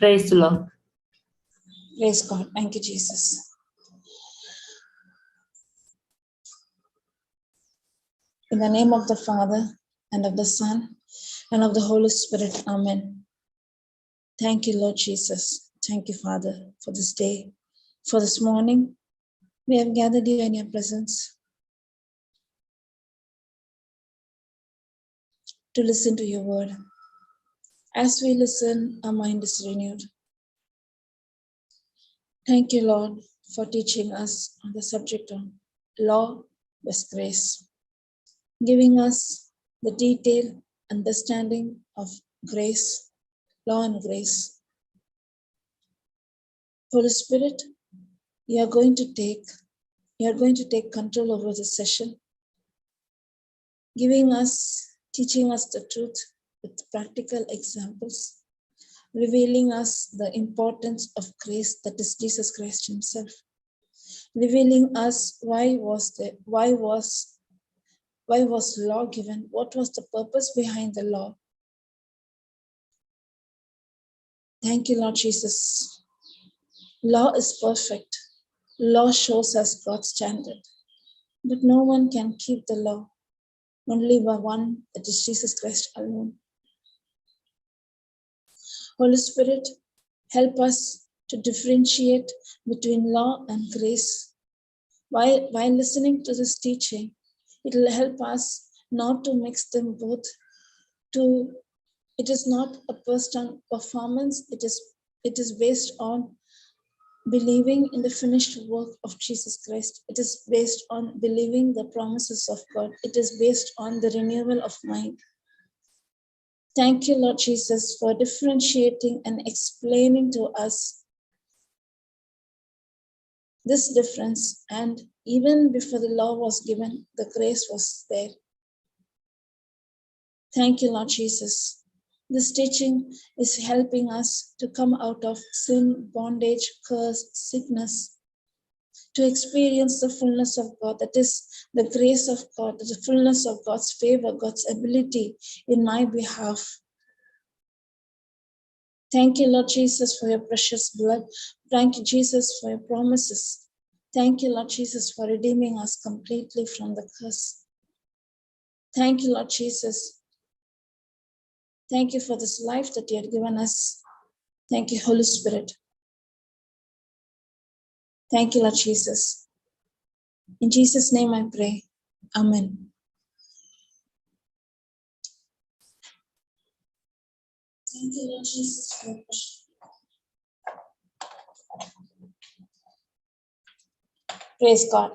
Praise the Lord. Praise God. Thank you, Jesus. In the name of the Father, and of the Son, and of the Holy Spirit. Amen. Thank you, Lord Jesus. Thank you, Father, for this day, for this morning. We have gathered here in your presence to listen to your word. As we listen, our mind is renewed. Thank you, Lord, for teaching us on the subject of law with grace, giving us the detailed understanding of grace, law and grace. Holy Spirit, you are going to take control over this session, teaching us the truth with practical examples, revealing us the importance of grace, that is Jesus Christ himself, revealing us why was law given, what was the purpose behind the law. Thank you, Lord Jesus. Law is perfect. Law shows us God's standard, but no one can keep the law, only by one, that is Jesus Christ alone. Holy Spirit, help us to differentiate between law and grace. While listening to this teaching, it will help us not to mix them both. It is not a personal performance. It is based on believing in the finished work of Jesus Christ. It is based on believing the promises of God. It is based on the renewal of mind. Thank you, Lord Jesus, for differentiating and explaining to us this difference. And even before the law was given, the grace was there. Thank you, Lord Jesus. This teaching is helping us to come out of sin, bondage, curse, sickness, to experience the fullness of God, that is the grace of God, the fullness of God's favor, God's ability in my behalf. Thank you, Lord Jesus, for your precious blood. Thank you, Jesus, for your promises. Thank you, Lord Jesus, for redeeming us completely from the curse. Thank you, Lord Jesus. Thank you for this life that you have given us. Thank you, Holy Spirit. Thank you, Lord Jesus. In Jesus' name I pray. Amen. Thank you, Lord Jesus, for your precious. Praise God.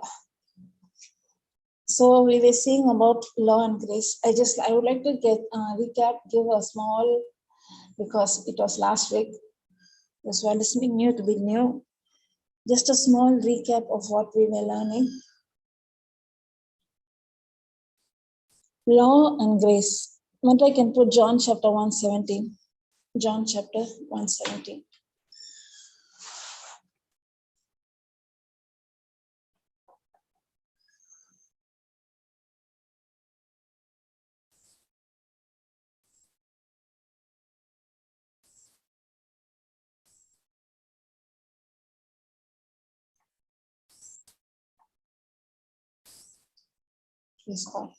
So we were seeing about law and grace. I would like to give a small, because it was last week. Those who are listening new to be new. Just a small recap of what we were learning. Law and grace. But I can put John chapter 1:17. John chapter 1:17. Praise God.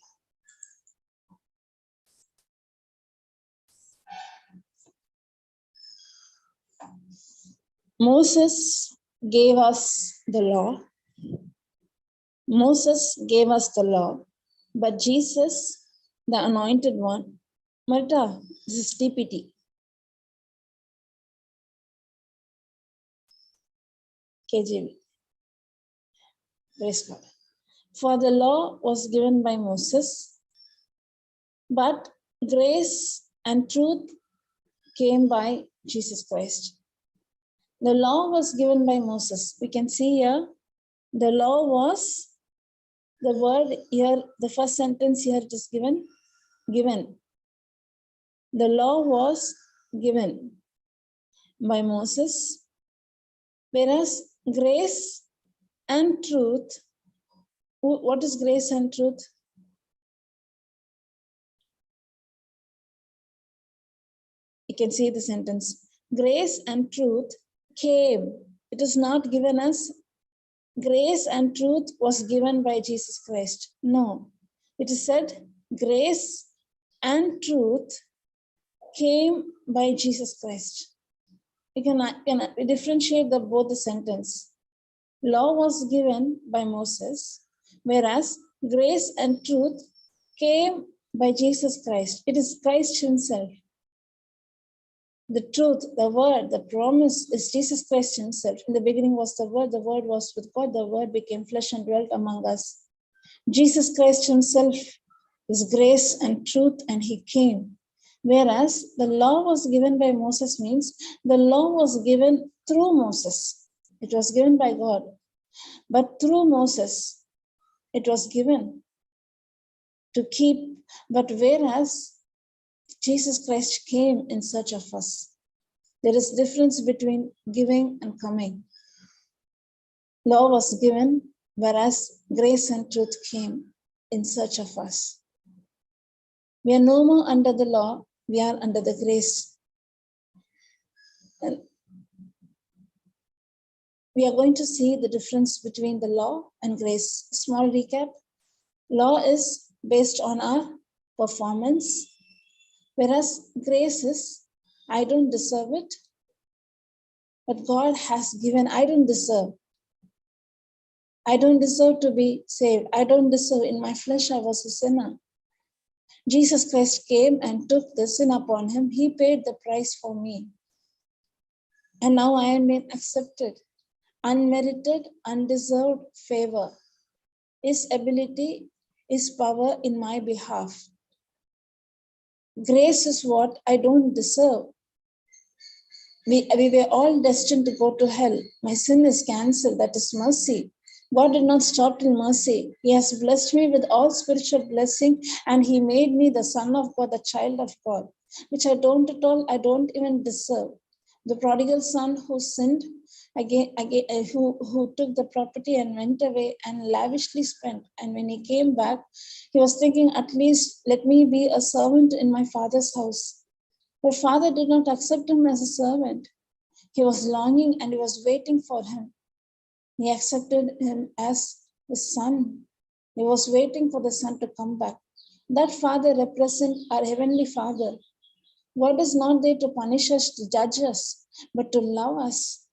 Moses gave us the law. Moses gave us the law, but Jesus, the anointed one, Marta, this is TPT. KJV. Praise God. For the law was given by Moses, but grace and truth came by Jesus Christ. The law was given by Moses. We can see here, the law was, the word here, the first sentence here it is given. The law was given by Moses, whereas grace and truth, what is grace and truth? You can see the sentence. Grace and truth came. It is not given us. Grace and truth was given by Jesus Christ. No, it is said grace and truth came by Jesus Christ. We can differentiate both the sentence. Law was given by Moses, whereas grace and truth came by Jesus Christ. It is Christ himself. The truth, the word, the promise is Jesus Christ himself. In the beginning was the word was with God, the word became flesh and dwelt among us. Jesus Christ himself is grace and truth, and he came. Whereas the law was given by Moses means the law was given through Moses. It was given by God. But through Moses, it was given to keep. But whereas Jesus Christ came in search of us. There is difference between giving and coming. Law was given, whereas grace and truth came in search of us. We are no more under the law, we are under the grace. And we are going to see the difference between the law and grace. Small recap. Law is based on our performance, whereas grace is, I don't deserve it, but God has given. I don't deserve. I don't deserve to be saved. I don't deserve. In my flesh, I was a sinner. Jesus Christ came and took the sin upon him. He paid the price for me. And now I am being accepted. Unmerited, undeserved favor. His ability, his power in my behalf. Grace is what I don't deserve. We were all destined to go to hell. My sin is cancelled. That is mercy. God did not stop till mercy. He has blessed me with all spiritual blessing, and he made me the son of God, the child of God, which I don't even deserve. The prodigal son who sinned, who took the property and went away and lavishly spent. And when he came back, he was thinking, at least let me be a servant in my father's house. But father did not accept him as a servant. He was longing and he was waiting for him. He accepted him as his son. He was waiting for the son to come back. That father represents our heavenly Father. God is not there to punish us, to judge us, but to love us.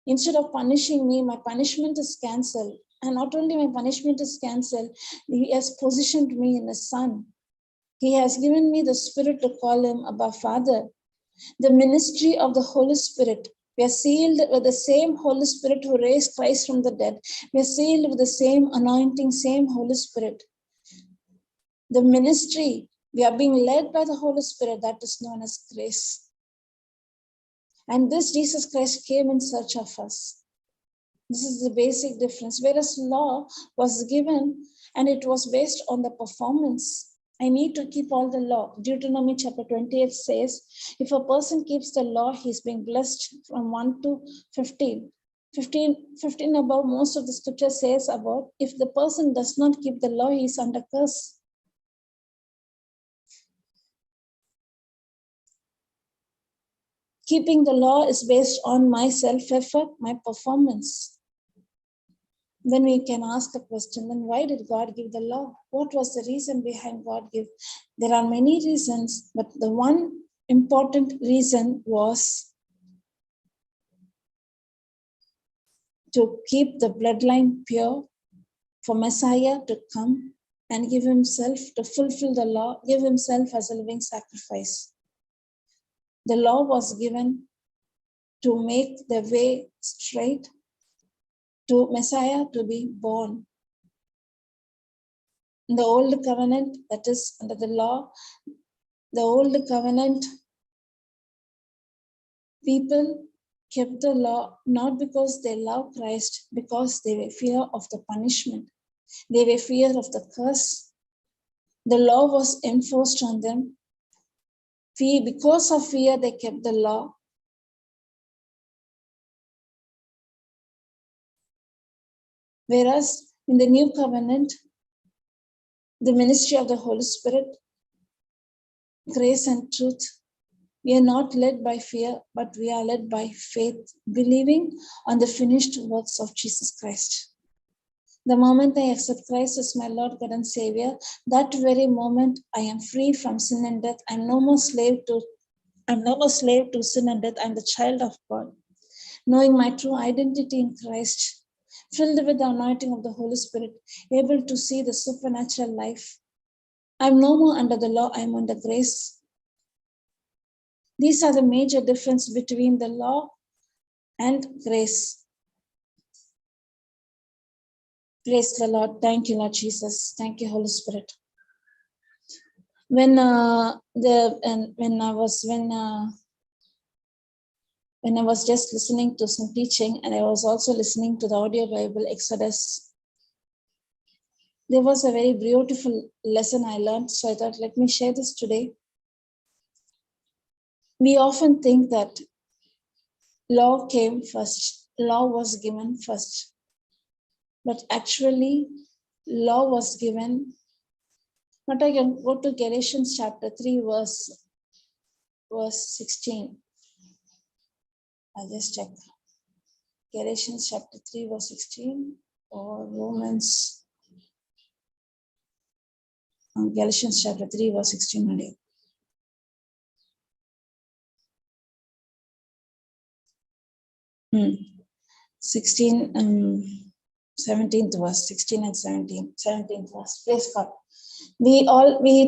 Instead of punishing me, my punishment is cancelled. And not only my punishment is cancelled, he has positioned me in a son. He has given me the Spirit to call him Abba Father. The ministry of the Holy Spirit. We are sealed with the same Holy Spirit who raised Christ from the dead. We are sealed with the same anointing, same Holy Spirit. The ministry, we are being led by the Holy Spirit, that is known as grace. And this Jesus Christ came in search of us. This is the basic difference. Whereas law was given and it was based on the performance. I need to keep all the law. Deuteronomy chapter 28 says, if a person keeps the law, he's being blessed from 1 to 15. 15 above, most of the scripture says about if the person does not keep the law, he is under curse. Keeping the law is based on my self-effort, my performance. Then we can ask the question, then why did God give the law? What was the reason behind God give? There are many reasons, but the one important reason was to keep the bloodline pure, for Messiah to come and give himself, to fulfill the law, give himself as a living sacrifice. The law was given to make the way straight, to Messiah to be born. In the old covenant, that is under the law, the old covenant people kept the law not because they love Christ, because they were fear of the punishment. They were fear of the curse. The law was enforced on them. Because of fear, they kept the law. Whereas in the new covenant, the ministry of the Holy Spirit, grace and truth, We are not led by fear, but we are led by faith, believing on the finished works of Jesus Christ. The moment I accept Christ as my Lord, God, and Savior, that very moment I am free from sin and death. I'm no more slave to sin and death. I'm the child of God. Knowing my true identity in Christ, filled with the anointing of the Holy Spirit, able to see the supernatural life. I'm no more under the law, I'm under grace. These are the major difference between the law and grace. Praise the Lord. Thank you, Lord Jesus. Thank you, Holy Spirit. When I was just listening to some teaching, and I was also listening to the audio Bible Exodus, there was a very beautiful lesson I learned. So I thought, let me share this today. We often think that law came first, law was given first, but actually law was given. But I can go to Galatians chapter 3, verse 16. I'll just check. Galatians chapter 3, verse 16, or Romans. Galatians chapter 3, verse 16 only. 17th verse, 16 and 17th verse. Praise God. We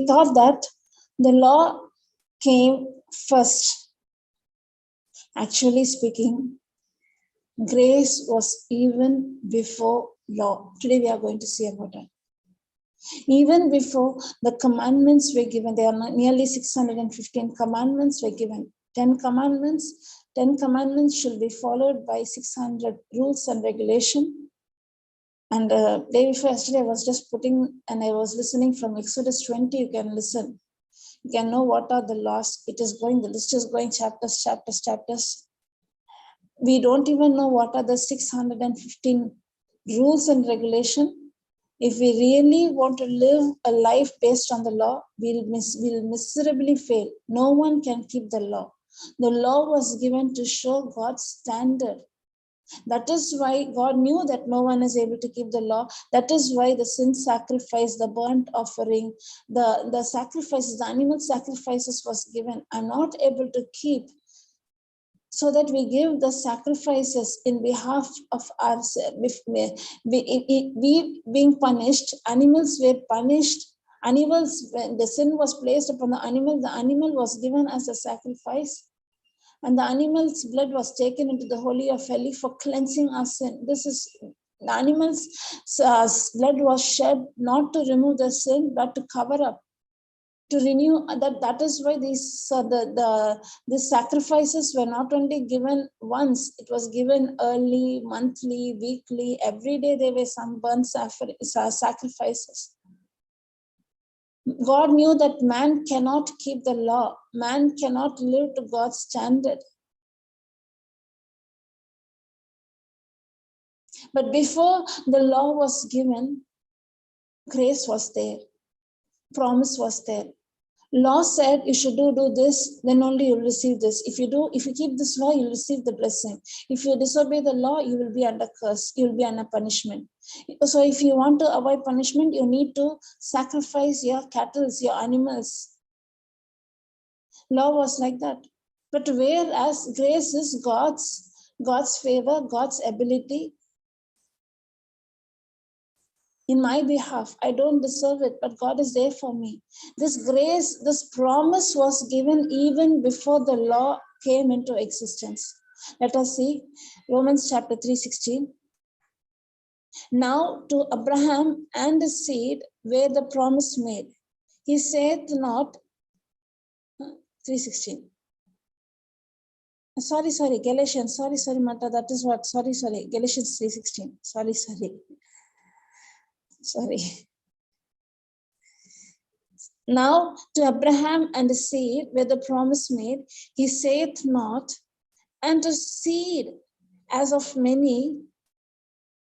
thought that the law came first. Actually speaking, grace was even before law. Today we are going to see about that. Even before the commandments were given, there are nearly 615 commandments were given. 10 commandments should be followed by 600 rules and regulation. And day before yesterday, I was just I was listening from Exodus 20. You can listen. You can know what are the laws. The list is going chapters. We don't even know what are the 615 rules and regulation. If we really want to live a life based on the law, we'll miserably fail. No one can keep the law. The law was given to show God's standard. That is why God knew that no one is able to keep the law. That is why the sin sacrifice, the burnt offering, the sacrifices, the animal sacrifices was given. I'm not able to keep, so that we give the sacrifices in behalf of ourselves. We being punished, animals were punished. Animals, when the sin was placed upon the animal was given as a sacrifice. And the animal's blood was taken into the Holy of Holies for cleansing our sin. The animal's blood was shed not to remove the sin, but to cover up, to renew. That is why these sacrifices were not only given once, it was given early, monthly, weekly, every day there were some burnt sacrifices. God knew that man cannot keep the law. Man cannot live to God's standard. But before the law was given, grace was there. Promise was there. Law said you should do this, then only you'll receive this. If you keep this law, you'll receive the blessing. If you disobey the law, you will be under curse. You'll be under punishment. So if you want to avoid punishment, you need to sacrifice your cattle, your animals. Law was like that. But whereas grace is God's favor, God's ability in my behalf. I don't deserve it, but God is there for me. This grace, this promise was given even before the law came into existence. Let us see Romans chapter 3:16. Now to Abraham and his seed were the promise made. He said not, 3:16. Sorry, Galatians. Sorry, Mata. That is what. Sorry. Galatians 3:16. Sorry. Now to Abraham and his seed where the promise made, he saith not, and to seed as of many,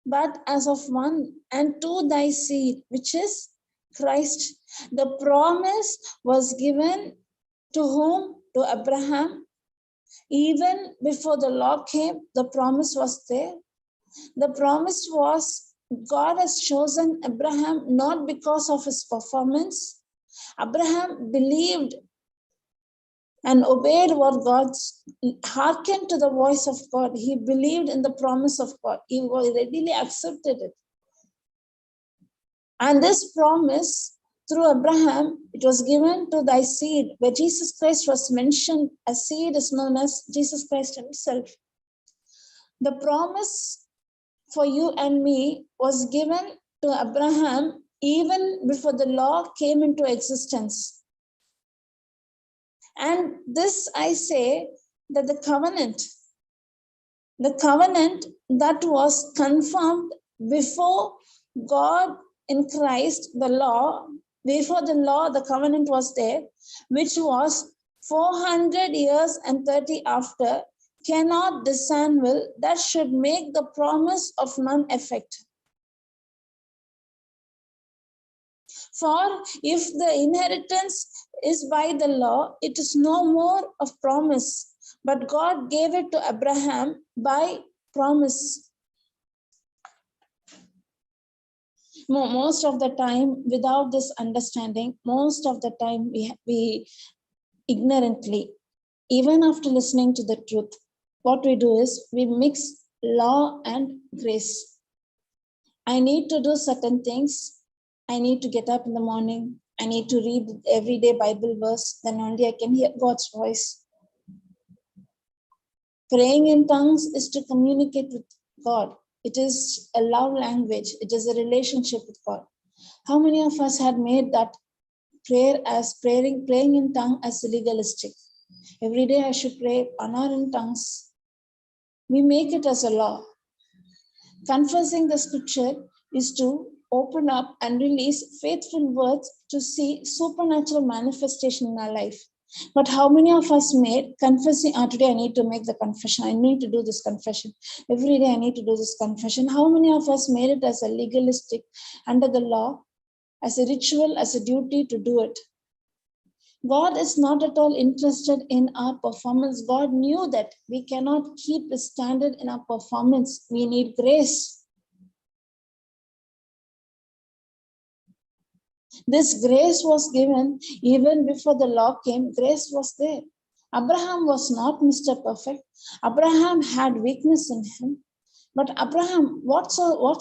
but as of one, and to thy seed, which is Christ. The promise was given to whom? to Abraham. Even before the law came, the promise was there. The promise was God has chosen Abraham not because of his performance. Abraham believed and obeyed what God, hearkened to the voice of God. He believed in the promise of God. He readily accepted it. And this promise through Abraham, it was given to thy seed, where Jesus Christ was mentioned as seed is known as Jesus Christ himself. The promise for you and me was given to Abraham even before the law came into existence. And this I say that the covenant that was confirmed before God in Christ, the law, before the law, the covenant was there, which was 400 years and 30 after, cannot disannul, that should make the promise of none effect. For if the inheritance is by the law, it is no more of promise, but God gave it to Abraham by promise. Most of the time, without this understanding, most of the time we ignorantly, even after listening to the truth, what we do is we mix law and grace. I need to do certain things. I need to get up in the morning. I need to read everyday Bible verse. Then only I can hear God's voice. Praying in tongues is to communicate with God. It is a love language. It is a relationship with God. How many of us had made that prayer as praying in tongue as legalistic? Every day I should pray 1 hour in tongues. We make it as a law. Confessing the scripture is to open up and release faithful words to see supernatural manifestation in our life. But how many of us made confessing, today I need to make the confession, I need to do this confession, every day I need to do this confession. How many of us made it as a legalistic, under the law, as a ritual, as a duty to do it? God is not at all interested in our performance. God knew that we cannot keep a standard in our performance. We need grace. This grace was given even before the law came. Grace was there. Abraham was not Mr. Perfect. Abraham had weakness in him. But Abraham, what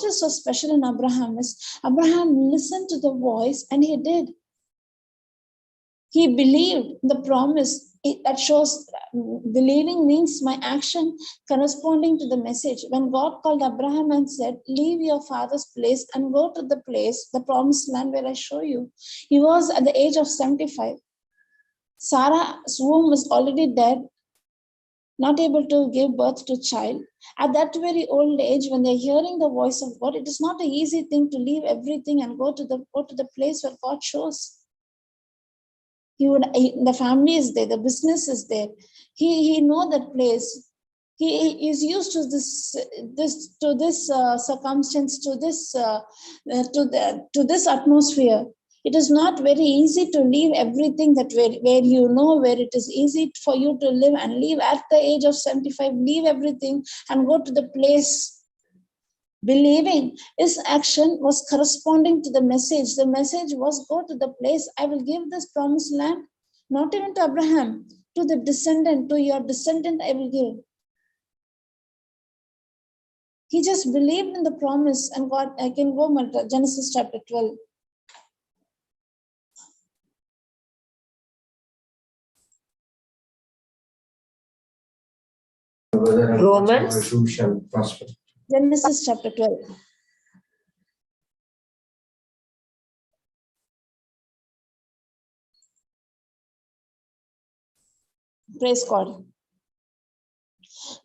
is so special in Abraham is Abraham listened to the voice and he did. He believed the promise. That shows believing means my action corresponding to the message. When God called Abraham and said, leave your father's place and go to the place, the promised land where I show you. He was at the age of 75. Sarah's womb was already dead, not able to give birth to a child. At that very old age, when they're hearing the voice of God, it is not an easy thing to leave everything and go to the place where God shows. The family is there, the business is there. He know that place. He is used to this circumstance, to this atmosphere. It is not very easy to leave everything that where you know, where it is easy for you to live and leave at the age of 75, leave everything and go to the place. Believing his action was corresponding to the message. The message was, go to the place, I will give this promised land, not even to Abraham, to the descendant, to your descendant I will give. He just believed in the promise, and God, I can go to Genesis chapter 12. Romans. Genesis chapter 12. Praise God.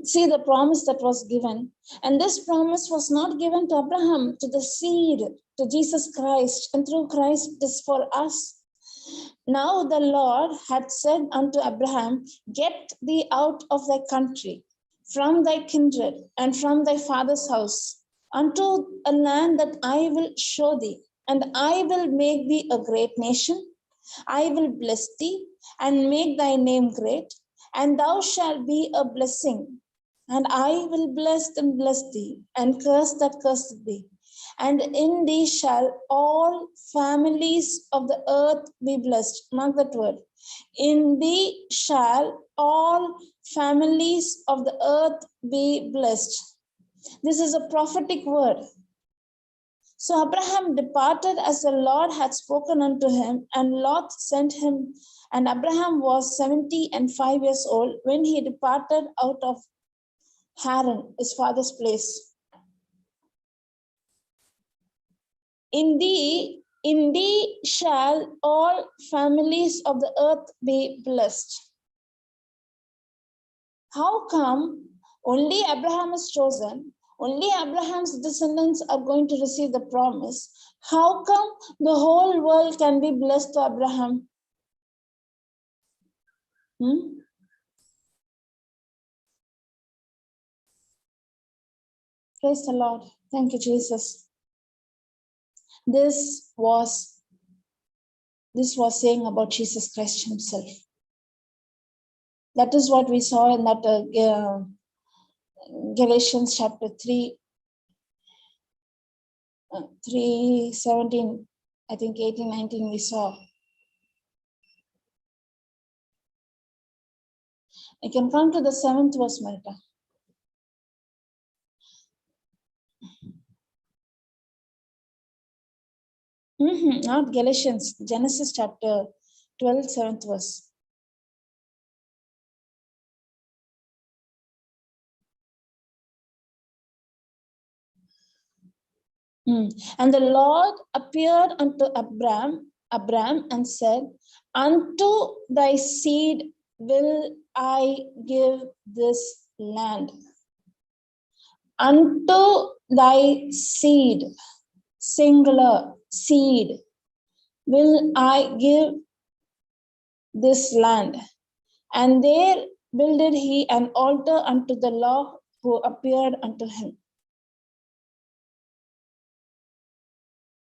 See the promise that was given. And this promise was not given to Abraham, to the seed, to Jesus Christ. And through Christ, it is for us. Now the Lord had said unto Abraham, get thee out of thy country, from thy kindred, and from thy father's house, unto a land that I will show thee. And I will make thee a great nation, I will bless thee and make thy name great, and thou shalt be a blessing. And I will bless thee, and curse that curseth thee. And in thee shall all families of the earth be blessed. Mark that word. In thee shall all families of the earth be blessed. This is a prophetic word. So Abraham departed as the Lord had spoken unto him, and Lot sent him. And Abraham was 75 years old when he departed out of Haran, his father's place. In thee shall all families of the earth be blessed. How come only Abraham is chosen? Only Abraham's descendants are going to receive the promise. How come the whole world can be blessed to Abraham? Praise the Lord. Thank you, Jesus. This was saying about Jesus Christ himself. That is what we saw in that Galatians chapter 3, 3:17, I think 18, 19 we saw. I can come to the 7th verse, Marita. Not Galatians, Genesis chapter 12, 7th verse. And the Lord appeared unto Abram and said, unto thy seed will I give this land. Unto thy seed, singular seed, will I give this land. And there builded he an altar unto the Lord who appeared unto him.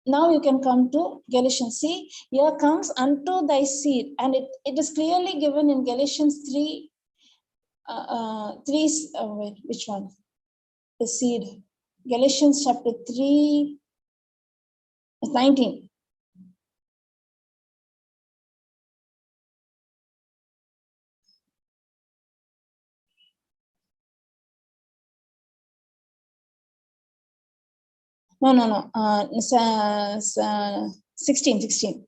Now you can come to Galatians. See, here comes unto thy seed, and it is clearly given in Galatians 3. Wait, which one? The seed. Galatians chapter 3, 19. No. 16.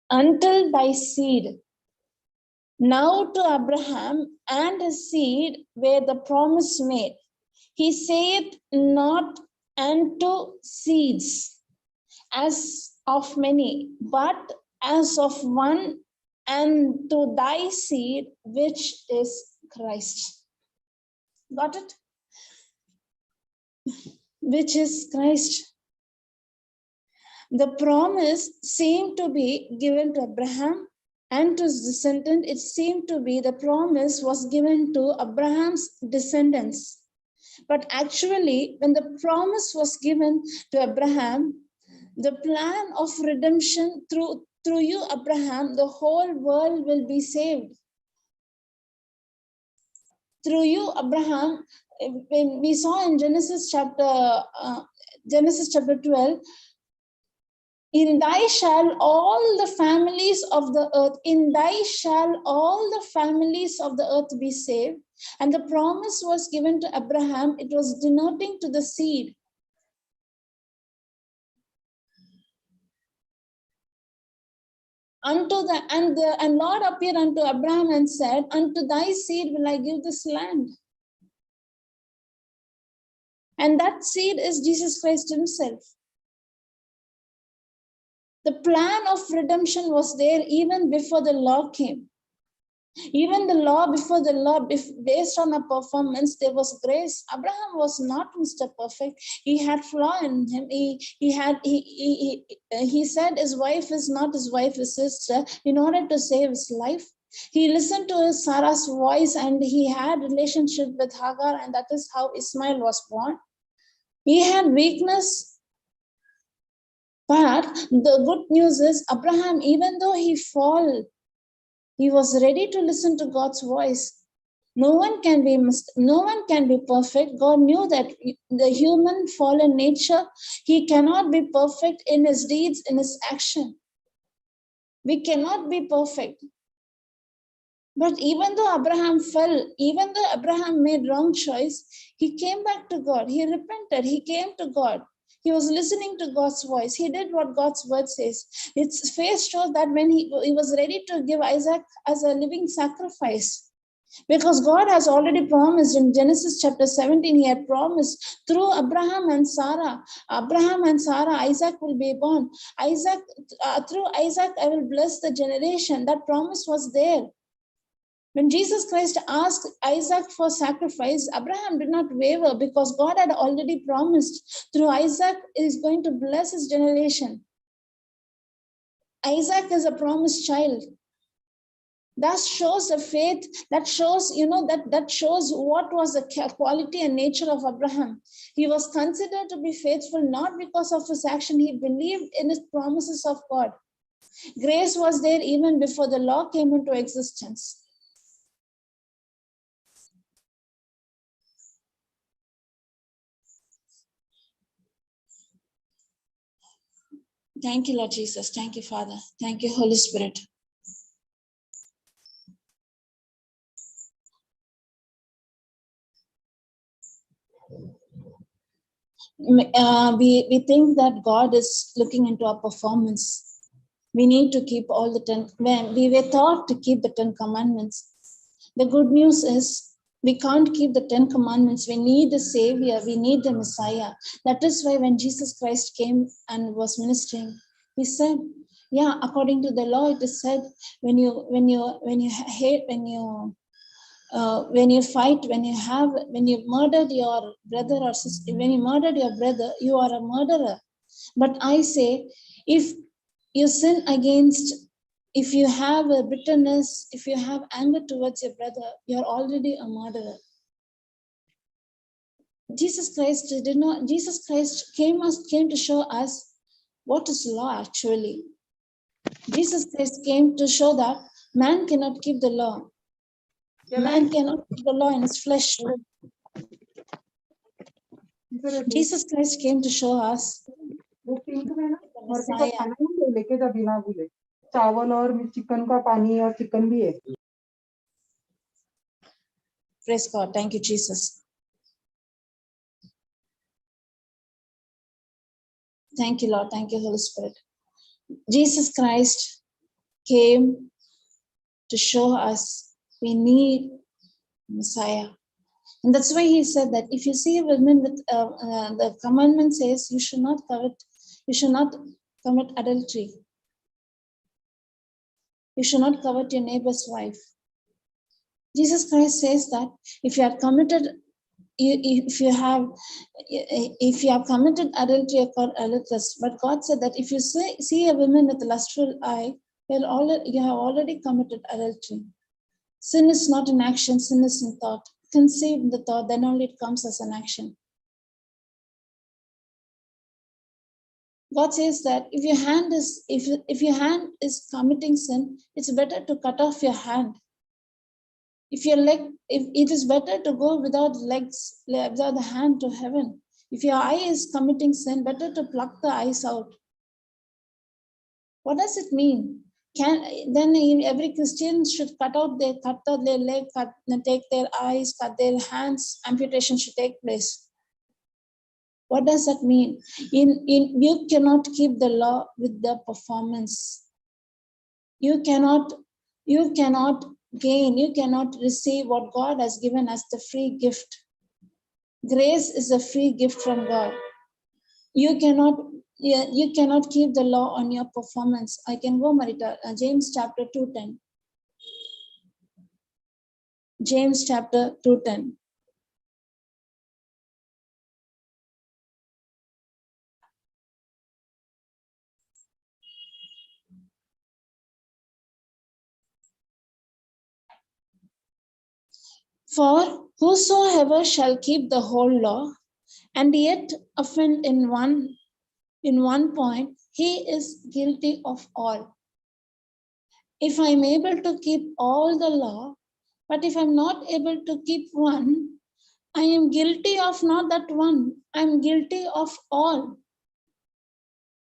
Until thy seed. Now to Abraham and his seed were the promise made. He saith not unto seeds as of many, but as of one, and to thy seed, which is Christ. Got it? Which is Christ. The promise seemed to be given to Abraham and to his descendant. It seemed to be the promise was given to Abraham's descendants. But actually, when the promise was given to Abraham, the plan of redemption through you, Abraham, the whole world will be saved. Through you, Abraham, when we saw in Genesis chapter 12, in thy shall all the families of the earth, in thy shall all the families of the earth be saved. And the promise was given to Abraham. It was denoting to the seed. And Lord appeared unto Abraham and said, unto thy seed will I give this land. And that seed is Jesus Christ himself. The plan of redemption was there even before the law came. Even the law, before the law, based on a performance, there was grace. Abraham was not Mr. Perfect. He had flaw in him. He said his wife is not his wife, his sister, in order to save his life. He listened to his Sarah's voice, and he had relationship with Hagar, and that is how Ismail was born. He had weakness, But the good news is Abraham, even though he fall, he was ready to listen to God's voice. No one can be perfect. God knew that the human fallen nature, he cannot be perfect in his deeds, in his action. We cannot be perfect. But even though Abraham fell, even though Abraham made wrong choice, he came back to God. He repented. He came to God. He was listening to God's voice. He did what God's word says. Its faith shows that when he was ready to give Isaac as a living sacrifice. Because God has already promised in Genesis chapter 17, he had promised through Abraham and Sarah, Isaac will be born. Through Isaac, I will bless the generation. That promise was there. When Jesus Christ asked Isaac for sacrifice, Abraham did not waver because God had already promised through Isaac is going to bless his generation. Isaac is a promised child. That shows the faith, that shows, that shows what was the quality and nature of Abraham. He was considered to be faithful not because of his action. He believed in his promises of God. Grace was there even before the law came into existence. Thank you, Lord Jesus. Thank you, Father. Thank you, Holy Spirit. We think that God is looking into our performance. We need to keep all the 10. When we were taught to keep the 10 commandments. The good news is we can't keep the 10 commandments. We need a savior. We need the Messiah. That is why when Jesus Christ came and was ministering, he said, yeah, according to the law, it is said, when you hate, when you fight, when you murdered your brother or sister, when you murdered your brother, you are a murderer. But I say, if you sin against, if you have a bitterness, if you have anger towards your brother, you're already a murderer. Jesus Christ came to show us what is law actually. Jesus Christ came to show that man cannot keep the law. Man cannot keep the law in his flesh. Jesus Christ came to show us the Messiah. चावल और chicken का पानी और chicken भी है. Praise God. Thank you, Jesus. Thank you, Lord. Thank you, Holy Spirit. Jesus Christ came to show us we need Messiah. And that's why he said that if you see a woman with the commandment says you should not commit adultery. You should not covet your neighbor's wife. Jesus Christ says that if you have committed adultery, you're called adulteress. But God said that if you see a woman with a lustful eye, you have already committed adultery. Sin is not an action, sin is in thought. Conceive the thought, then only it comes as an action. God says that if your hand is committing sin, it's better to cut off your hand. If it is better to go without legs, without the hand to heaven. If your eye is committing sin, better to pluck the eyes out. What does it mean? Then every Christian should cut their leg, take their eyes, cut their hands, amputation should take place. What does that mean? You cannot keep the law with the performance. You cannot gain, you cannot receive what God has given as the free gift. Grace is a free gift from God. You cannot keep the law on your performance. I can go, Marita. James chapter 2:10. James chapter 2:10. For whosoever shall keep the whole law and yet offend in one point, he is guilty of all. If I'm able to keep all the law, but if I'm not able to keep one, I am guilty of not that one. I'm guilty of all.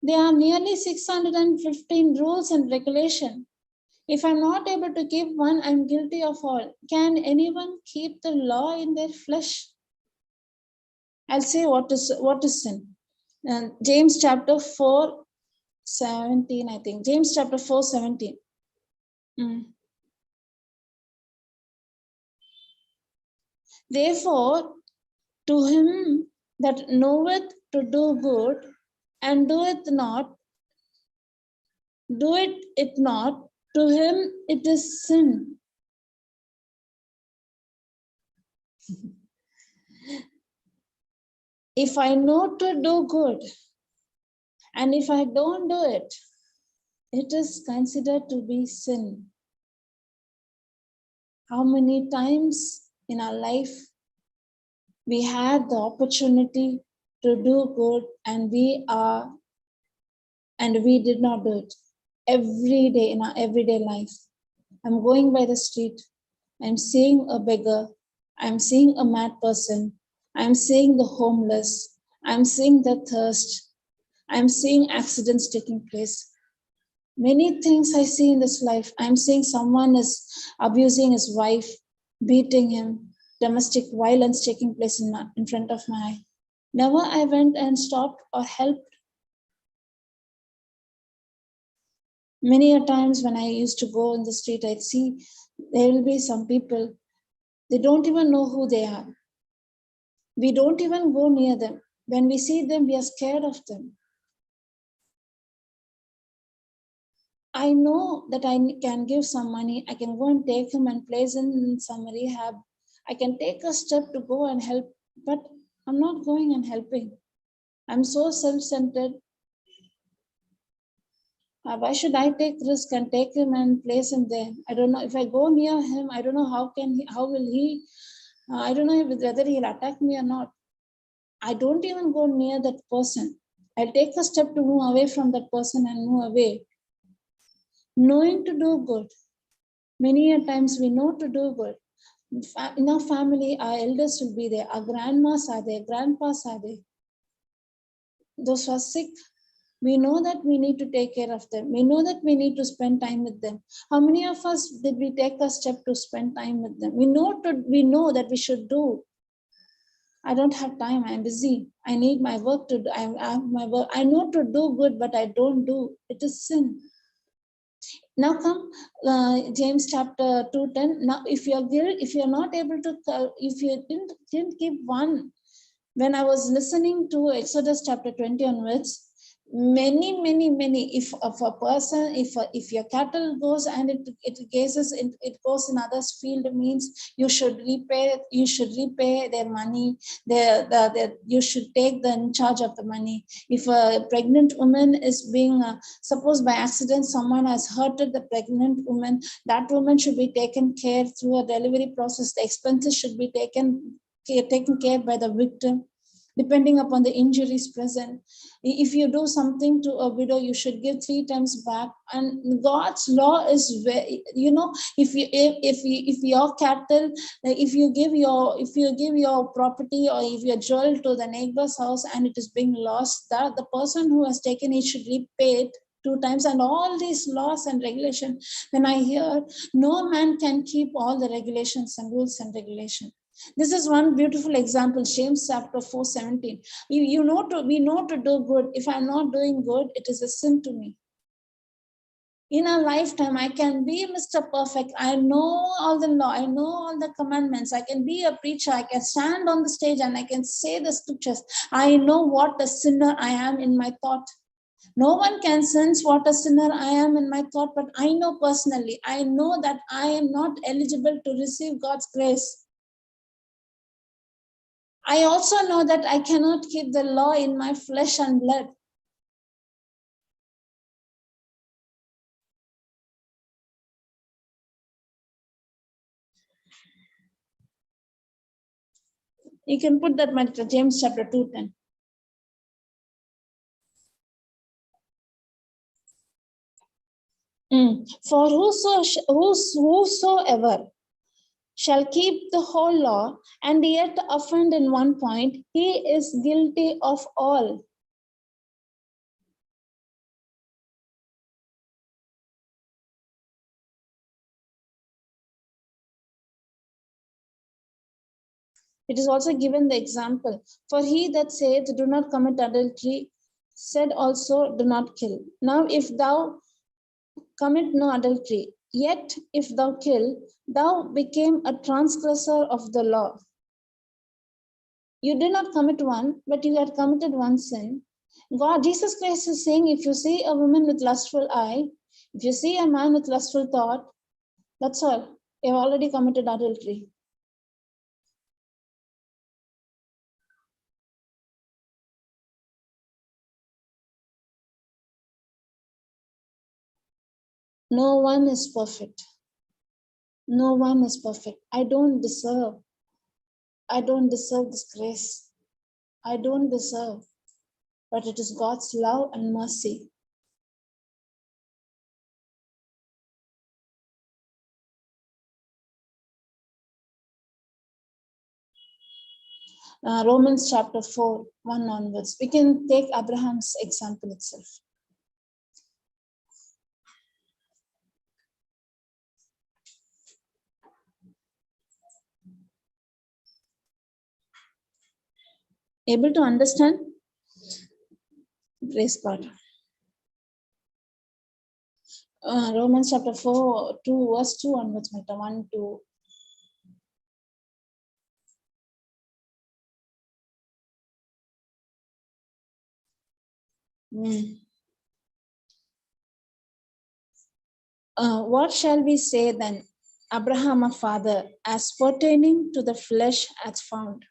There are nearly 615 rules and regulations. If I'm not able to keep one, I'm guilty of all. Can anyone keep the law in their flesh? I'll say what is sin. James chapter 4:17, I think. James chapter 4:17. Therefore, to him that knoweth to do good and doeth not, doeth it not, to him it is sin. If I know to do good and if I don't do it, it is considered to be sin. How many times in our life we had the opportunity to do good and we did not do it? Every day in our everyday life. I'm going by the street, I'm seeing a beggar, I'm seeing a mad person, I'm seeing the homeless, I'm seeing the thirst, I'm seeing accidents taking place. Many things I see in this life. I'm seeing someone is abusing his wife, beating him, domestic violence taking place in front of my eye. Never I went and stopped or helped. Many a times when I used to go in the street, I'd see there will be some people, they don't even know who they are. We don't even go near them. When we see them, we are scared of them. I know that I can give some money. I can go and take him and place in some rehab. I can take a step to go and help, but I'm not going and helping. I'm so self-centered. Why should I take risk and take him and place him there? I don't know if I go near him. I don't know how will he? I don't know whether he'll attack me or not. I don't even go near that person. I'll take a step to move away from that person and move away. Knowing to do good. Many a times we know to do good. In our family, our elders will be there. Our grandmas are there. Grandpas are there. Those who are sick, we know that we need to take care of them. We know that we need to spend time with them. How many of us did we take a step to spend time with them? We know that we should do. I don't have time. I'm busy. I need my work to do. I have my work. I know to do good, but I don't do. It is sin. Now come James chapter 2:10. Now, if you're not able to, if you didn't keep one, when I was listening to Exodus chapter 20 onwards, many, if a person, if your cattle goes and it goes in others' field, means you should repay their money. You should take the in charge of the money. If a pregnant woman is being suppose by accident someone has hurted the pregnant woman, that woman should be taken care through a delivery process. The expenses should be taken care by the victim, depending upon the injuries present. If you do something to a widow, you should give 3 times back. And God's law is very, if your cattle, if you give your property or if your jewel to the neighbor's house and it is being lost, that the person who has taken it should repay it 2 times. And all these laws and regulations, when I hear no man can keep all the regulations and rules and regulations. This is one beautiful example, James chapter 4:17. We know to do good. If I'm not doing good, it is a sin to me. In a lifetime, I can be Mr. Perfect. I know all the law. I know all the commandments. I can be a preacher. I can stand on the stage and I can say the scriptures. I know what a sinner I am in my thought. No one can sense what a sinner I am in my thought, but I know personally. I know that I am not eligible to receive God's grace. I also know that I cannot keep the law in my flesh and blood. You can put that James chapter 2:10. For whosoever shall keep the whole law and yet offend in one point, he is guilty of all. It is also given the example. For he that saith, do not commit adultery, said also, do not kill. Now if thou commit no adultery, yet if thou kill, thou became a transgressor of the law. You did not commit one, but you had committed one sin. God, Jesus Christ is saying, if you see a woman with lustful eye, if you see a man with lustful thought, that's all. You've already committed adultery. No one is perfect. No one is perfect. I don't deserve this grace. I don't deserve, but it is God's love and mercy. Romans chapter 4, 1 onwards. We can take Abraham's example itself. Able to understand? Praise God. Romans chapter 4, 2, verse 2 onwards, 1, 2. What shall we say then? Abraham a father, as pertaining to the flesh hath found.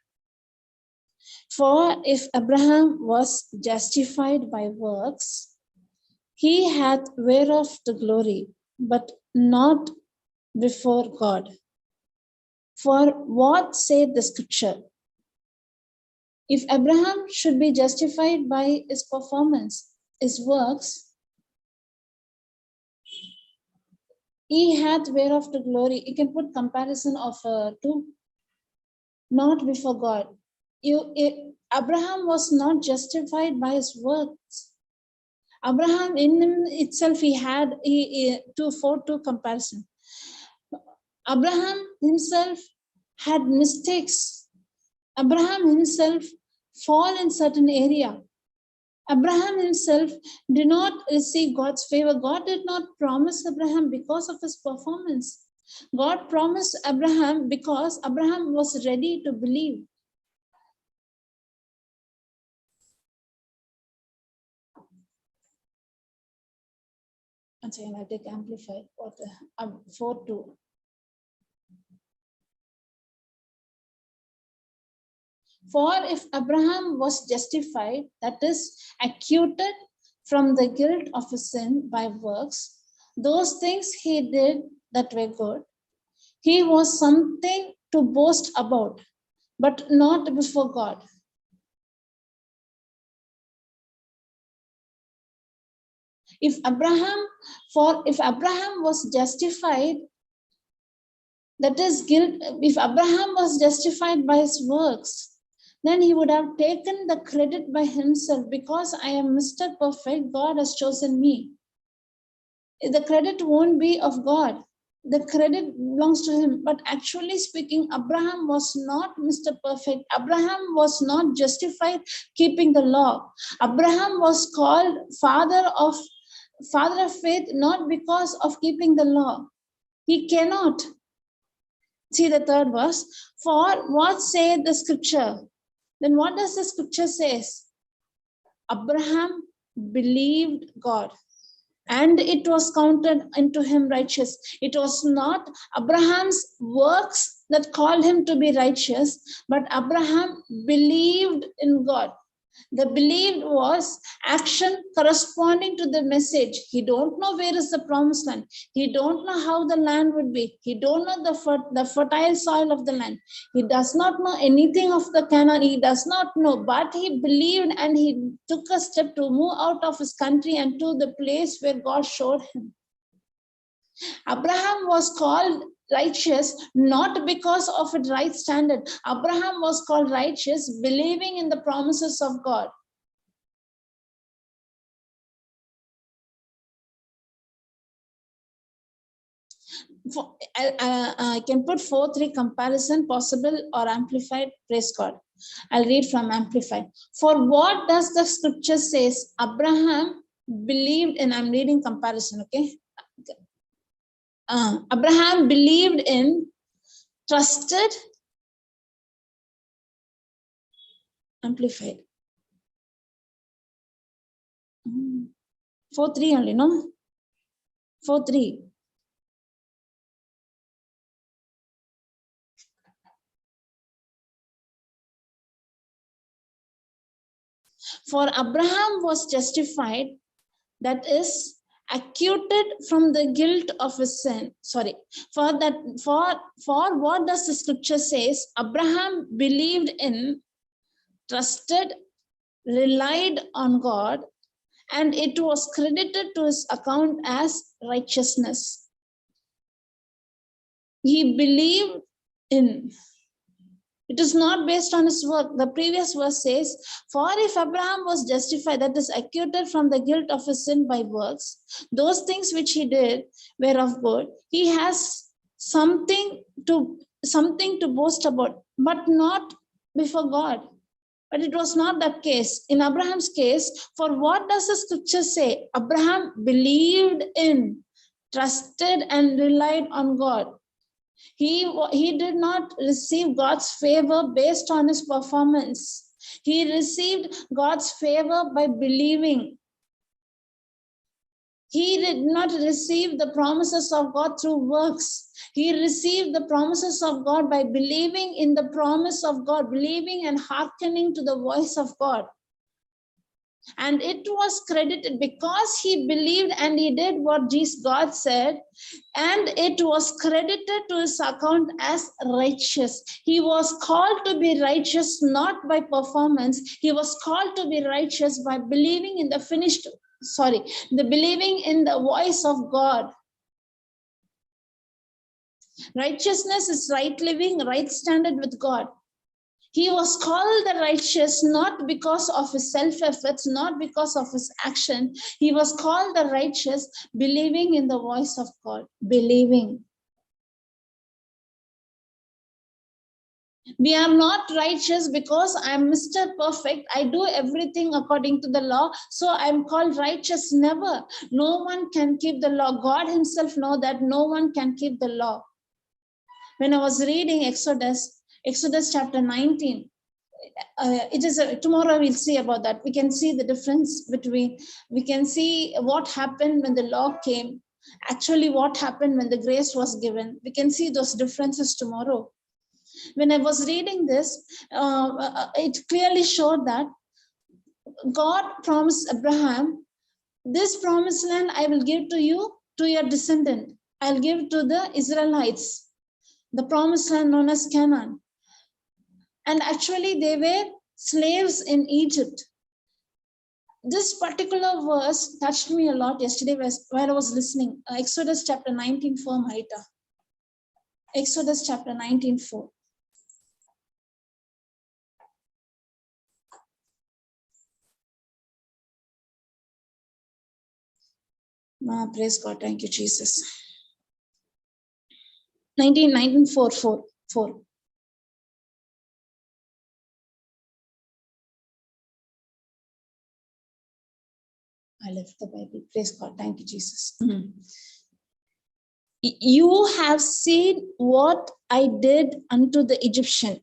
For if Abraham was justified by works, he hath whereof the glory, but not before God. For what saith the scripture? If Abraham should be justified by his performance, his works, he hath whereof the glory. You can put comparison of two, not before God. Abraham was not justified by his works. Abraham in him itself, he had two comparison. Abraham himself had mistakes. Abraham himself fall in certain area. Abraham himself did not receive God's favor. God did not promise Abraham because of his performance. God promised Abraham because Abraham was ready to believe. Once again, I take amplified 4:2. For if Abraham was justified, that is, acquitted from the guilt of his sin by works, those things he did that were good, he was something to boast about, but not before God. If Abraham was justified, that is guilt, if Abraham was justified by his works, then he would have taken the credit by himself. Because I am Mr. Perfect, God has chosen me. The credit won't be of God. The credit belongs to him. But actually speaking, Abraham was not Mr. Perfect. Abraham was not justified keeping the law. Abraham was called father of faith, not because of keeping the law. He cannot. See the third verse. For what saith the scripture? Then what does the scripture say? Abraham believed God, and it was counted unto him righteous. It was not Abraham's works that called him to be righteous, but Abraham believed in God. The believed was action corresponding to the message. He don't know where is the promised land. He don't know how the land would be. He don't know the fertile soil of the land. He does not know anything of the Canaan. He does not know, but he believed and he took a step to move out of his country and to the place where God showed him. Abraham was called righteous not because of a right standard. Abraham was called righteous believing in the promises of God. I can put 4:3 comparison, possible or amplified. Praise God. I'll read from Amplified. For what does the scripture says? Abraham believed in, I'm reading comparison, okay? Abraham believed in, trusted, amplified. 4:3 only, no? 4:3. For Abraham was justified, that is, acquitted from the guilt of his sin. Sorry, for what does the scripture says? Abraham believed in, trusted, relied on God, and it was credited to his account as righteousness. He believed in. It is not based on his work. The previous verse says, for if Abraham was justified, that is acquitted from the guilt of his sin by works, those things which he did were of good. He has something to boast about, but not before God. But it was not that case. In Abraham's case, for what does the scripture say? Abraham believed in, trusted, and relied on God. He did not receive God's favor based on his performance. He received God's favor by believing. He did not receive the promises of God through works. He received the promises of God by believing in the promise of God, believing and hearkening to the voice of God. And it was credited because he believed and he did what God said, and it was credited to his account as righteous. He was called to be righteous not by performance. He was called to be righteous by believing in believing in the voice of God. Righteousness is right living, right standard with God. He was called the righteous not because of his self-efforts, not because of his action. He was called the righteous believing in the voice of God. Believing. We are not righteous because I'm Mr. Perfect. I do everything according to the law, so I'm called righteous. Never. No one can keep the law. God himself knows that no one can keep the law. When I was reading Exodus chapter 19, tomorrow we'll see about that. We can see the difference we can see what happened when the law came, actually what happened when the grace was given. We can see those differences tomorrow. When I was reading this, it clearly showed that God promised Abraham, this promised land I will give to you, to your descendant. I'll give to the Israelites, the promised land known as Canaan. And actually they were slaves in Egypt. This particular verse touched me a lot yesterday while I was listening. Exodus chapter 19:4, Maita. Exodus chapter 19:4. Praise God. Thank you, Jesus. 19:4. I left the Bible. Praise God. Thank you, Jesus. You have seen what I did unto the Egyptian,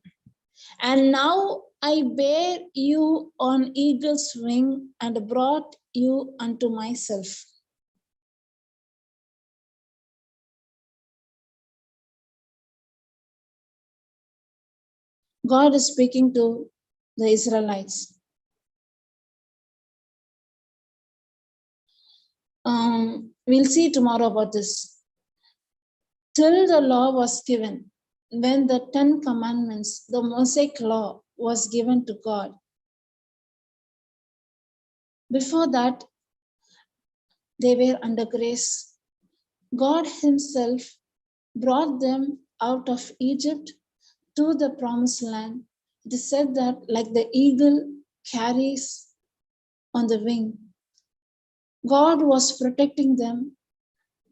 and now I bear you on eagle's wing and brought you unto myself. God is speaking to the Israelites. We'll see tomorrow about this. Till the law was given, when the 10 commandments, the Mosaic law, was given to God. Before that, they were under grace. God himself brought them out of Egypt to the promised land. It is said that like the eagle carries on the wing, God was protecting them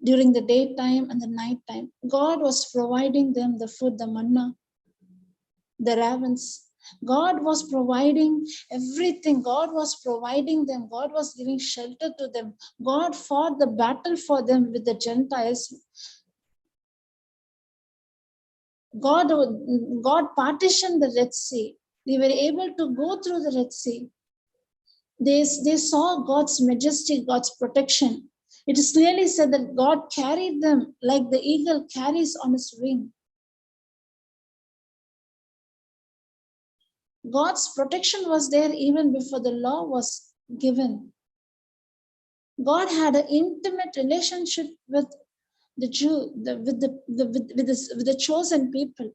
during the daytime and the nighttime. God was providing them the food, the manna, the ravens. God was providing everything. God was providing them. God was giving shelter to them. God fought the battle for them with the Gentiles. God partitioned the Red Sea. They were able to go through the Red Sea. They saw God's majesty, God's protection. It is clearly said that God carried them like the eagle carries on his wing. God's protection was there even before the law was given. God had an intimate relationship with the Jew, with the chosen people.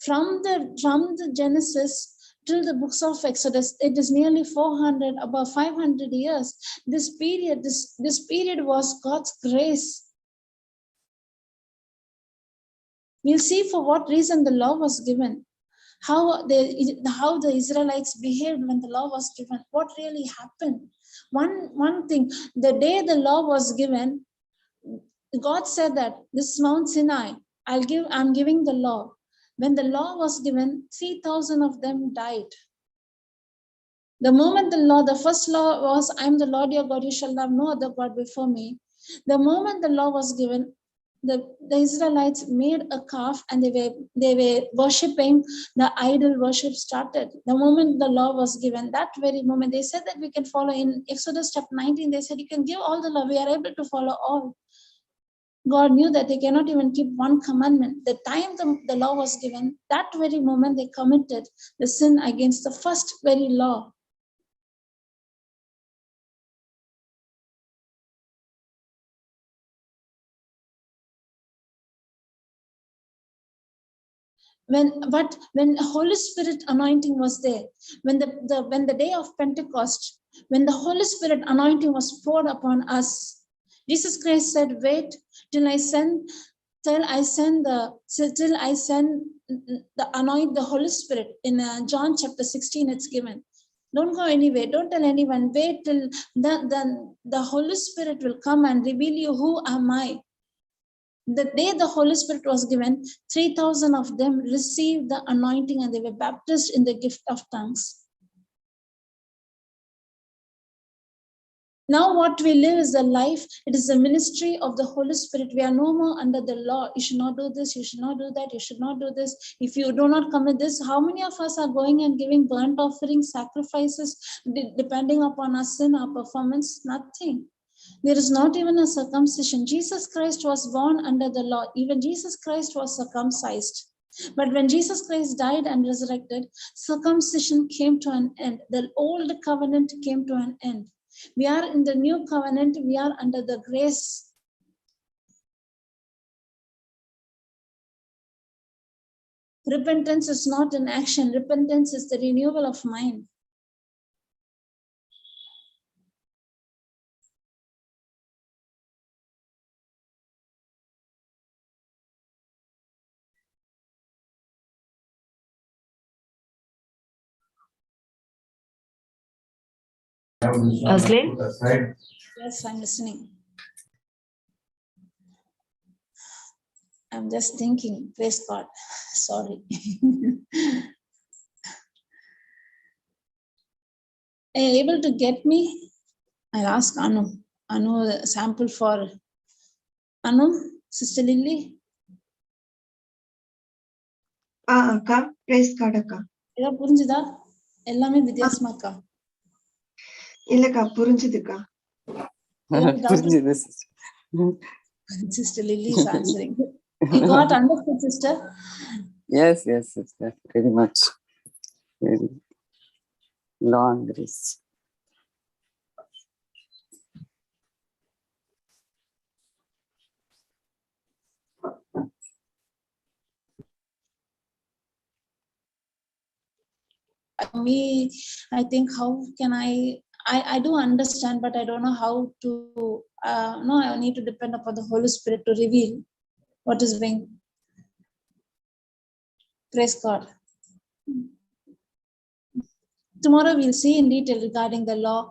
From the Genesis till the books of Exodus, it is nearly 400, about 500 years. This period was God's grace. We'll see for what reason the law was given, how the Israelites behaved when the law was given, what really happened. One thing, the day the law was given, God said that this Mount Sinai, I'm giving the law. When the law was given, 3,000 of them died. The moment the first law was, I am the Lord your God, you shall have no other God before me. The moment the law was given, the Israelites made a calf and they were worshipping. The idol worship started. The moment the law was given, that very moment, they said that we can follow. In Exodus chapter 19, they said you can give all the law, we are able to follow all. God knew that they cannot even keep one commandment. The time the law was given, that very moment they committed the sin against the first very law. When Holy Spirit anointing was there, when the day of Pentecost, when the Holy Spirit anointing was poured upon us, Jesus Christ said, "Wait till I send the anoint the Holy Spirit." In John chapter 16, it's given. Don't go anywhere. Don't tell anyone. Wait till the Holy Spirit will come and reveal you who am I. The day the Holy Spirit was given, 3,000 of them received the anointing and they were baptized in the gift of tongues. Now what we live is a life, it is a ministry of the Holy Spirit. We are no more under the law. You should not do this, you should not do that, you should not do this. If you do not commit this, how many of us are going and giving burnt offerings, sacrifices, depending upon our sin, our performance? Nothing. There is not even a circumcision. Jesus Christ was born under the law. Even Jesus Christ was circumcised. But when Jesus Christ died and resurrected, circumcision came to an end. The old covenant came to an end. We are in the new covenant. We are under the grace. Repentance is not an action. Repentance is the renewal of mind. Aslim? Yes, I'm listening. I'm just thinking. Praise God. Sorry. Are you able to get me? I'll ask Anu. Anu, sample for Anu, Sister Lily. அக்கா price card அக்கா. ஏதாவது புரிஞ்சுதா? எல்லாமே வித்தியாசமா இருக்கா? இல்லக்கா புரிஞ்சுதுக்கா. புரிஞ்சுது sister. Sister Lily is answering. You got understood, sister? Yes, sister. Very much. Very long grace. Me, I think how can I do understand, but I don't know how to no, I need to depend upon the Holy Spirit to reveal what is being. Praise God. Tomorrow we'll see in detail regarding the law.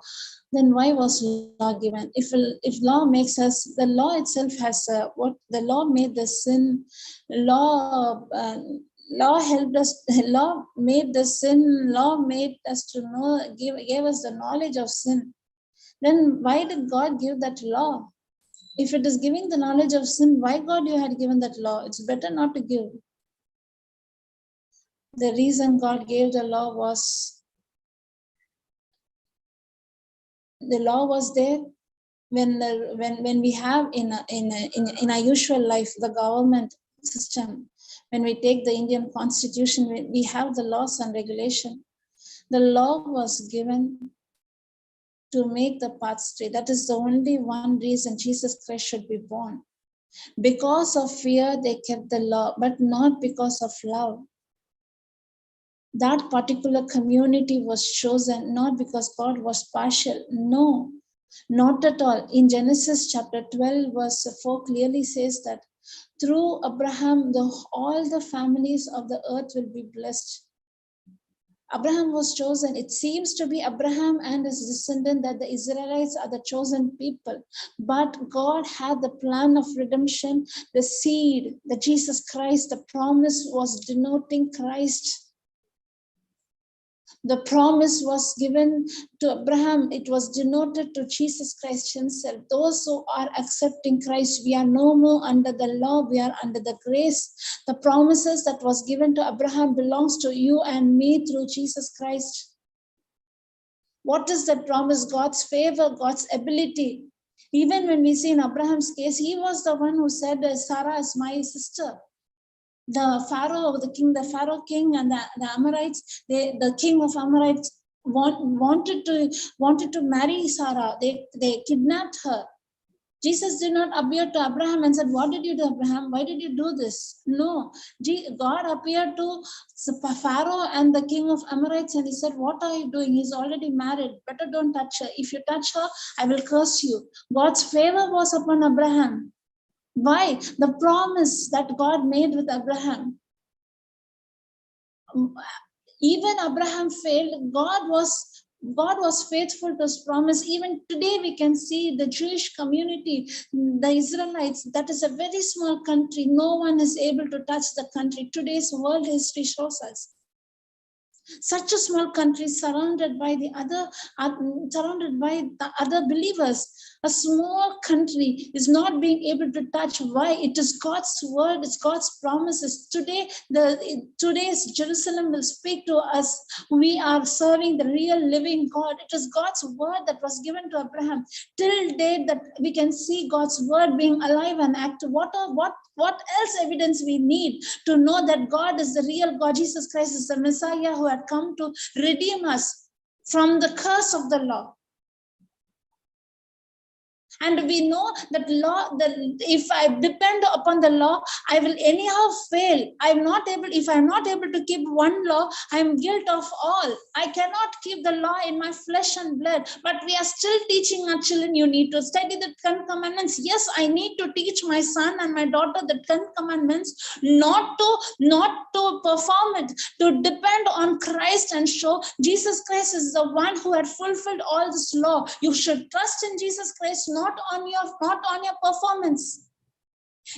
Then why was law given? If law makes us, the law itself has what the law made the sin. Law helped us. Law made the sin. Law made us to know. Gave us the knowledge of sin. Then why did God give that law? If it is giving the knowledge of sin, why God you had given that law? It's better not to give. The reason God gave the law was the law was there when we have in our usual life the government system. When we take the Indian Constitution, we have the laws and regulation. The law was given to make the path straight. That is the only one reason Jesus Christ should be born. Because of fear, they kept the law, but not because of love. That particular community was chosen not because God was partial. No, not at all. In Genesis chapter 12, verse 4 clearly says that through Abraham, all the families of the earth will be blessed. Abraham was chosen. It seems to be Abraham and his descendant that the Israelites are the chosen people. But God had the plan of redemption, the seed, the Jesus Christ. The promise was denoting Christ. The promise was given to Abraham. It was denoted to Jesus Christ himself. Those who are accepting Christ, we are no more under the law, we are under the grace. The promises that was given to Abraham belongs to you and me through Jesus Christ. What is that promise? God's favor, God's ability. Even when we see in Abraham's case, he was the one who said, Sarah is my sister. The Pharaoh king and the Amorites, the king of Amorites wanted to marry Sarah. They kidnapped her. Jesus did not appear to Abraham and said, "What did you do, Abraham? Why did you do this?" No, God appeared to Pharaoh and the king of Amorites and he said, "What are you doing? He's already married. Better don't touch her. If you touch her, I will curse you." God's favor was upon Abraham. Why? The promise that God made with Abraham. Even Abraham failed. God was faithful to his promise. Even today we can see the Jewish community, the Israelites, that is a very small country. No one is able to touch the country. Today's world history shows us. Such a small country surrounded by the other believers. A small country is not being able to touch. Why? It is God's word, it's God's promises. Today's Jerusalem will speak to us. We are serving the real living God. It is God's word that was given to Abraham. Till date that we can see God's word being alive and active. What else evidence we need to know that God is the real God? Jesus Christ is the Messiah who had come to redeem us from the curse of the law. And we know that if I depend upon the law, I will anyhow fail. If I'm not able to keep one law, I'm guilty of all. I cannot keep the law in my flesh and blood. But we are still teaching our children, you need to study the 10 commandments. Yes, I need to teach my son and my daughter the 10 commandments, not to perform it, to depend on Christ and show Jesus Christ is the one who had fulfilled all this law. You should trust in Jesus Christ, not on your performance.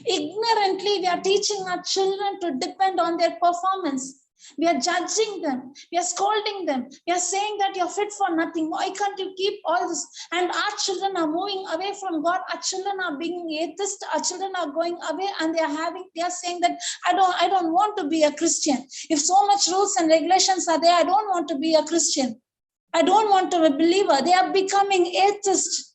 Ignorantly, we are teaching our children to depend on their performance. We are judging them. We are scolding them. We are saying that you're fit for nothing. Why can't you keep all this? And our children are moving away from God. Our children are being atheist. Our children are going away and they are saying that I don't want to be a Christian. If so much rules and regulations are there, I don't want to be a Christian. I don't want to be a believer. They are becoming atheists.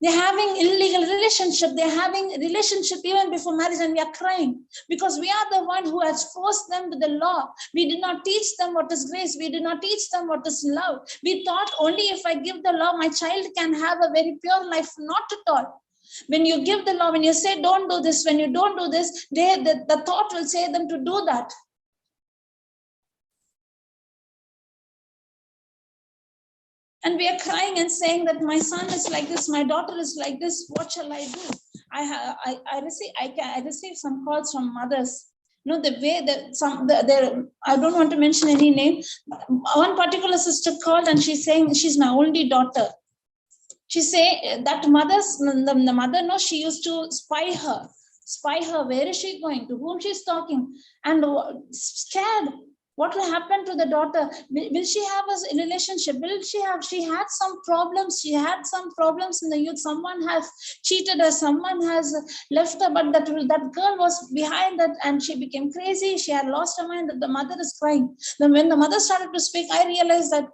They're having illegal relationship. They're having relationship even before marriage, and we are crying because we are the one who has forced them to the law. We did not teach them what is grace. We did not teach them what is love. We thought only if I give the law, my child can have a very pure life. Not at all. When you give the law, when you say don't do this, when you don't do this, the thought will say them to do that. And we are crying and saying that my son is like this, my daughter is like this. What shall I do? I receive some calls from mothers. You know, the way that I don't want to mention any name. One particular sister called and she's saying she's my only daughter. She say that the mother knows she used to spy her. Where is she going, to whom she's talking, and scared. What will happen to the daughter? Will she have a relationship? She had some problems. She had some problems in the youth. Someone has cheated her. Someone has left her. But that girl was behind that, and she became crazy. She had lost her mind. The mother is crying. Then when the mother started to speak, I realized that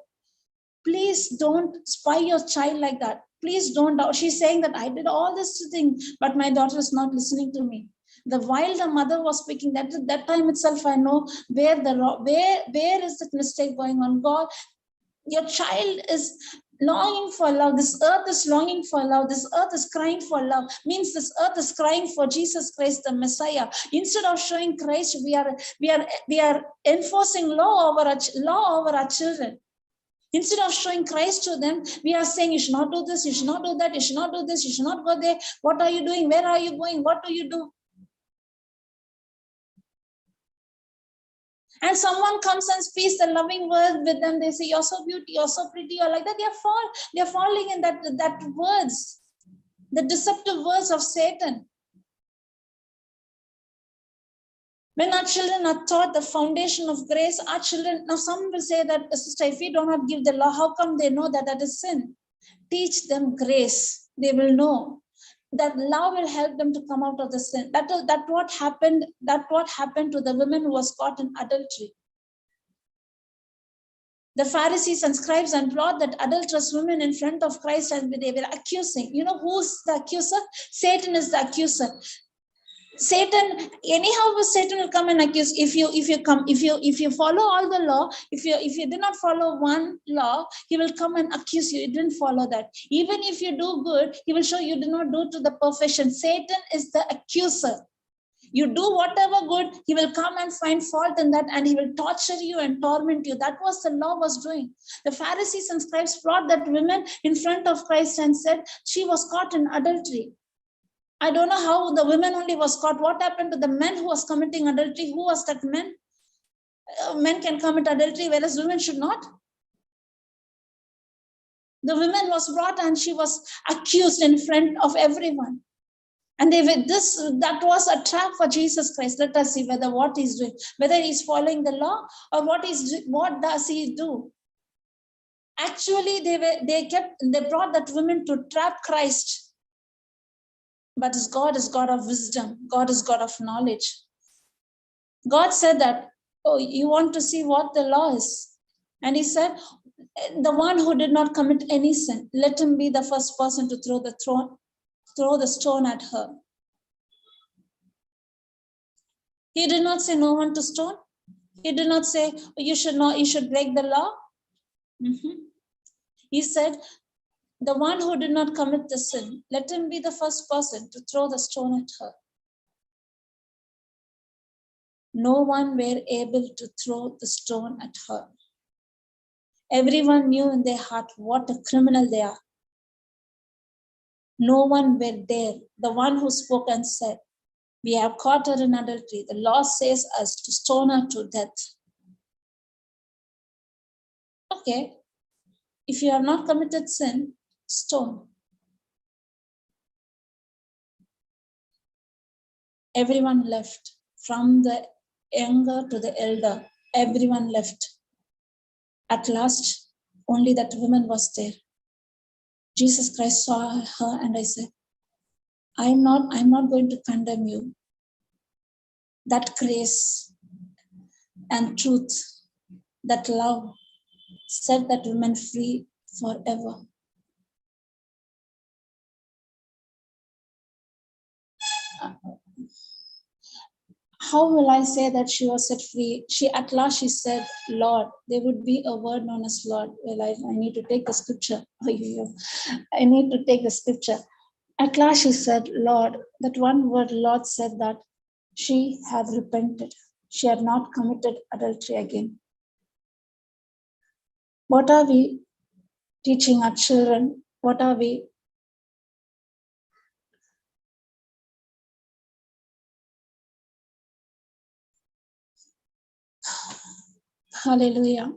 please don't spy your child like that. Please don't. She's saying that I did all this thing, but my daughter is not listening to me. While the mother was speaking, that time itself, I know where is that mistake going on. God, your child is longing for love. This earth is longing for love. This earth is crying for love. Means this earth is crying for Jesus Christ, the Messiah. Instead of showing Christ, we are enforcing law over our children. Instead of showing Christ to them, we are saying, you should not do this, you should not do that, you should not do this, you should not go there. What are you doing? Where are you going? What do you do? And someone comes and speaks the loving word with them. They say, you're so beautiful, you're so pretty, or like that. They're falling in that words, the deceptive words of Satan. When our children are taught the foundation of grace, our children, now some will say that, sister, if we do not give the law, how come they know that is sin? Teach them grace. They will know that love will help them to come out of the sin. That what happened to the woman who was caught in adultery. The Pharisees and scribes and brought that adulterous women in front of Christ, and they were accusing. You know who's the accuser? Satan is the accuser. Satan, anyhow, Satan will come and accuse. If you follow all the law, if you did not follow one law, he will come and accuse you. You didn't follow that. Even if you do good, he will show you did not do to the perfection. Satan is the accuser. You do whatever good, he will come and find fault in that, and he will torture you and torment you. That was the law was doing. The Pharisees and scribes brought that woman in front of Christ and said she was caught in adultery. I don't know how the women only was caught. What happened to the men who was committing adultery? Who was that men? Men can commit adultery, whereas women should not. The woman was brought and she was accused in front of everyone. And that was a trap for Jesus Christ. Let us see whether what he's doing, whether he's following the law or what does he do? Actually, they brought that woman to trap Christ. But God is God of wisdom. God is God of knowledge. God said that, oh, you want to see what the law is? And he said, the one who did not commit any sin, let him be the first person to throw the stone at her. He did not say no one to stone. He did not say you should break the law. He said, the one who did not commit the sin, let him be the first person to throw the stone at her. No one were able to throw the stone at her. Everyone knew in their heart what a criminal they are. No one were there. The one who spoke and said, we have caught her in adultery. The law says us to stone her to death. Okay, if you have not committed sin, stone. Everyone left, from the younger to the elder. Everyone left. At last, only that woman was there. Jesus Christ saw her, and I said, I'm not going to condemn you. That grace and truth, that love, set that woman free forever. How will I say that she was set free? At last she said, Lord. There would be a word known as Lord. Well, I need to take the scripture. I need to take the scripture. At last she said, Lord. That one word, Lord, said that she had repented. She had not committed adultery again. What are we teaching our children. What are we? Hallelujah.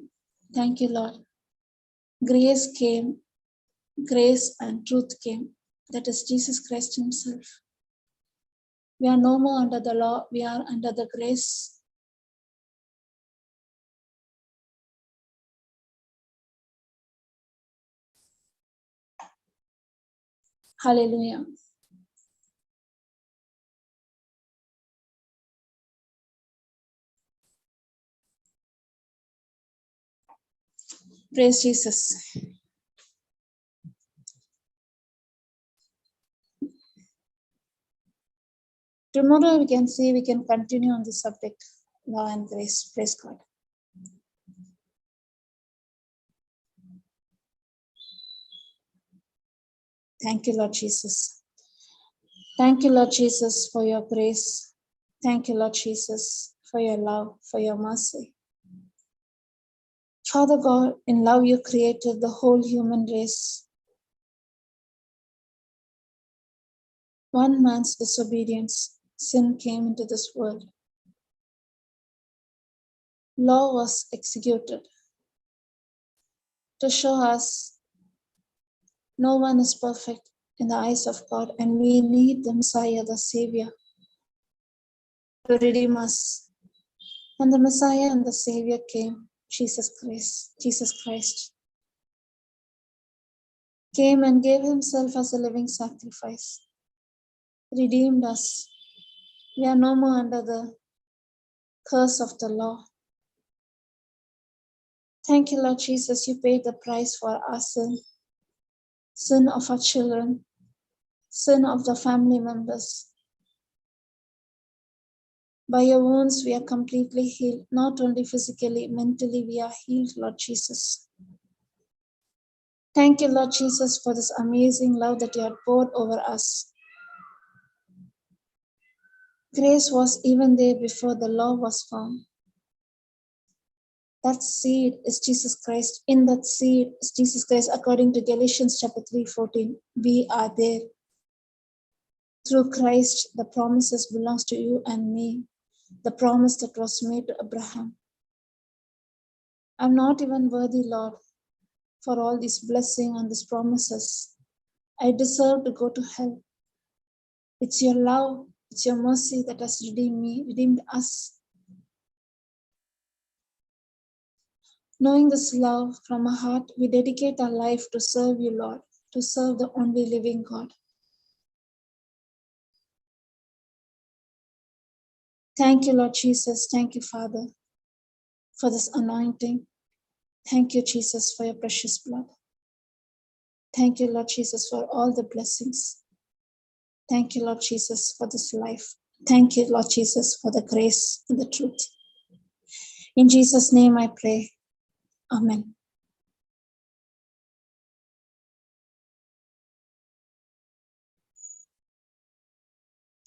Thank you, Lord. Grace came, grace and truth came. That is Jesus Christ himself. We are no more under the law, we are under the grace. Hallelujah. Praise Jesus. Tomorrow we can see, we can continue on this subject, law and grace. Praise God. Thank you, Lord Jesus. Thank you, Lord Jesus, for your grace. Thank you, Lord Jesus, for your love, for your mercy. Father God, in love you created the whole human race. One man's disobedience, sin came into this world. Law was executed to show us no one is perfect in the eyes of God, and we need the Messiah, the Savior, to redeem us. And the Messiah and the Savior came, Jesus Christ came and gave himself as a living sacrifice, redeemed us. We are no more under the curse of the law. Thank you, Lord Jesus, you paid the price for our sin, sin of our children, sin of the family members. By your wounds, we are completely healed, not only physically, mentally, we are healed, Lord Jesus. Thank you, Lord Jesus, for this amazing love that you have poured over us. Grace was even there before the law was found. That seed is Jesus Christ. In that seed is Jesus Christ, according to Galatians chapter 3:14. We are there. Through Christ, the promises belongs to you and me. The promise that was made to Abraham. I'm not even worthy, Lord, for all these blessings and these promises. I deserve to go to hell. It's your love, it's your mercy that has redeemed me, redeemed us. Knowing this love from our heart, we dedicate our life to serve you, Lord, to serve the only living God. Thank you, Lord Jesus. Thank you, Father, for this anointing. Thank you, Jesus, for your precious blood. Thank you, Lord Jesus, for all the blessings. Thank you, Lord Jesus, for this life. Thank you, Lord Jesus, for the grace and the truth. In Jesus' name I pray. Amen.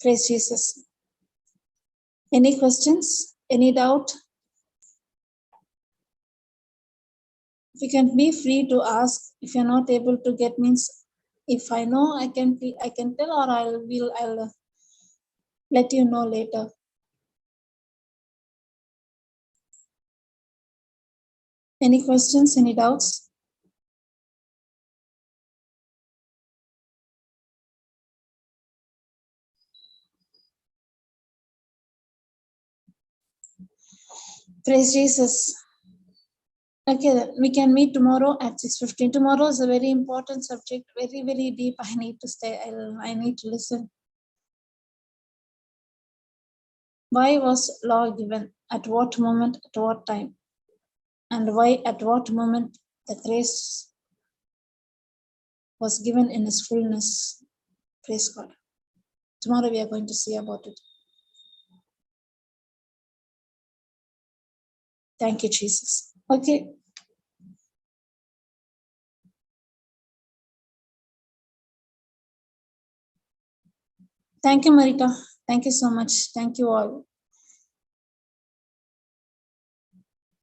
Praise Jesus. Any questions? Any doubt? If you can be free to ask. If you're not able to get, means if I know, I can tell, or I'll let you know later. Any questions? Any doubts? Praise Jesus. Okay, then we can meet tomorrow at 6:15. Tomorrow is a very important subject, very, very deep. I need to stay. I need to listen. Why was law given? At what moment? At what time? And why? At what moment the grace was given in its fullness? Praise God. Tomorrow we are going to see about it. Thank you, Jesus. Okay. Thank you, Marita. Thank you so much. Thank you all.